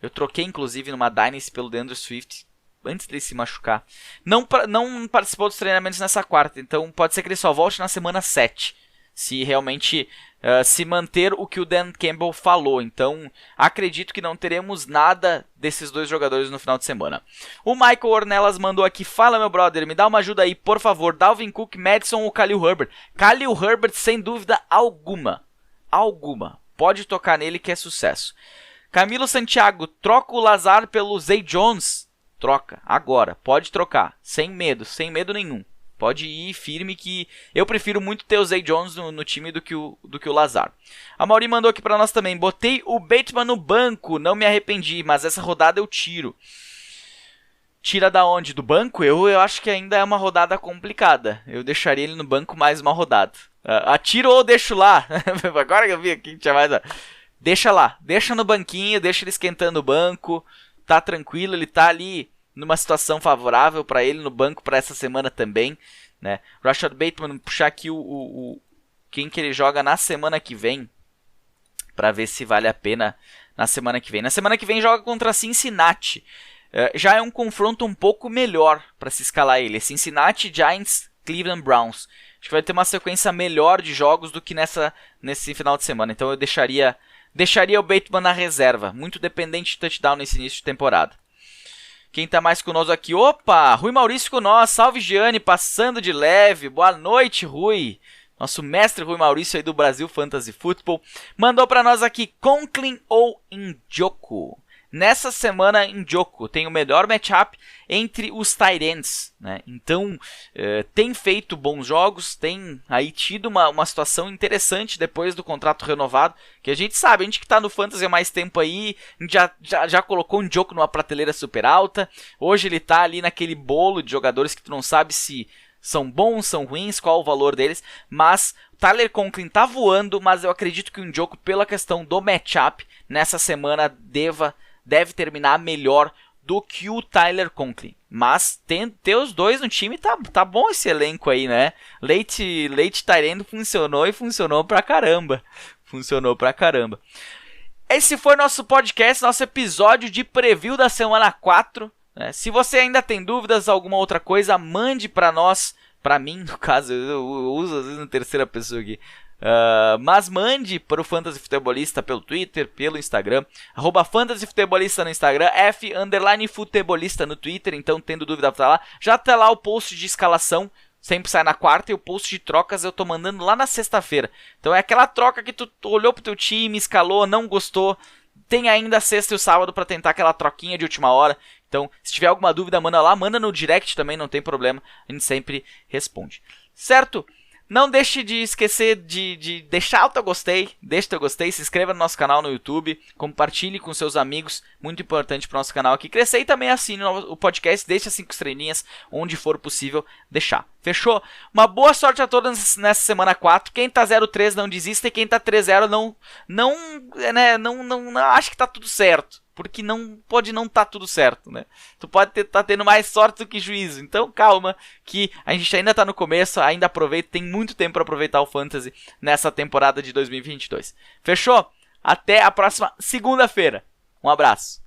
Eu troquei, inclusive, numa Dynasty pelo DeAndre Swift antes de se machucar. Não participou dos treinamentos nessa quarta, então pode ser que ele só volte na semana 7. Se realmente se manter o que o Dan Campbell falou. Então, acredito que não teremos nada desses dois jogadores no final de semana. O Michael Ornelas mandou aqui. Fala, meu brother, me dá uma ajuda aí, por favor. Dalvin Cook, Madison ou Khalil Herbert? Khalil Herbert, sem dúvida alguma. Pode tocar nele que é sucesso. Camilo Santiago, troca o Lazar pelo Zay Jones? Troca, agora, pode trocar, sem medo nenhum. Pode ir firme que eu prefiro muito ter o Zay Jones no time do que o Lazar. A Mauri mandou aqui pra nós também. Botei o Bateman no banco, não me arrependi, mas essa rodada eu tiro. Tira da onde? Do banco? Eu acho que ainda é uma rodada complicada. Eu deixaria ele no banco mais uma rodada. Atiro ou deixo lá? Agora que eu vi aqui, tinha mais... Deixa lá, deixa no banquinho, deixa ele esquentando o banco, tá tranquilo, ele tá ali numa situação favorável para ele no banco para essa semana também, né? Rashad Bateman, puxar aqui quem que ele joga na semana que vem, para ver se vale a pena na semana que vem. Na semana que vem joga contra Cincinnati, já é um confronto um pouco melhor para se escalar ele, Cincinnati, Giants, Cleveland Browns. Acho que vai ter uma sequência melhor de jogos do que nesse final de semana, então eu deixaria o Bateman na reserva, muito dependente de touchdown nesse início de temporada. Quem tá mais conosco aqui? Opa, Rui Maurício com nós, salve Gianni, passando de leve, boa noite Rui. Nosso mestre Rui Maurício aí do Brasil Fantasy Football, mandou pra nós aqui, Conklin ou Njoku? Nessa semana, Njoku tem o melhor matchup entre os tight ends, né? Então, tem feito bons jogos, tem aí tido uma situação interessante depois do contrato renovado, que a gente sabe, a gente que está no Fantasy há mais tempo aí, já colocou o Njoku numa prateleira super alta, hoje ele está ali naquele bolo de jogadores que tu não sabe se são bons, são ruins, qual o valor deles, mas Tyler Conklin tá voando, mas eu acredito que o Njoku, pela questão do matchup, nessa semana deve terminar melhor do que o Tyler Conklin. Mas ter os dois no time tá bom esse elenco aí, né? Late tight end funcionou e funcionou pra caramba. esse foi nosso podcast, nosso episódio de preview da semana 4. Né? Se você ainda tem dúvidas, alguma outra coisa, mande pra nós, pra mim, no caso, eu uso às vezes na terceira pessoa aqui. Mas mande para o Fantasy Futebolista pelo Twitter, pelo Instagram, @fantasyfutebolista no Instagram, F_futebolista no Twitter. Então, tendo dúvida, tá lá. Já tá lá o post de escalação, sempre sai na quarta, e o post de trocas eu tô mandando lá na sexta-feira. Então é aquela troca que tu olhou pro teu time, escalou, não gostou, tem ainda a sexta e o sábado para tentar aquela troquinha de última hora. Então, se tiver alguma dúvida, manda lá, manda no direct também, não tem problema, a gente sempre responde. Certo? Não deixe de esquecer de deixar o teu gostei, deixa o teu gostei, se inscreva no nosso canal no YouTube, compartilhe com seus amigos, muito importante para o nosso canal aqui crescer, e também assine o podcast, deixa 5 estrelinhas onde for possível deixar. Fechou? Uma boa sorte a todos nessa semana 4, quem tá 0-3 não desista, e quem tá 3-0 não acha que tá tudo certo. Porque pode não estar tudo certo, né? Tu pode estar tendo mais sorte do que juízo. Então calma, que a gente ainda está no começo, ainda aproveita, tem muito tempo para aproveitar o Fantasy nessa temporada de 2022. Fechou? Até a próxima segunda-feira. Um abraço.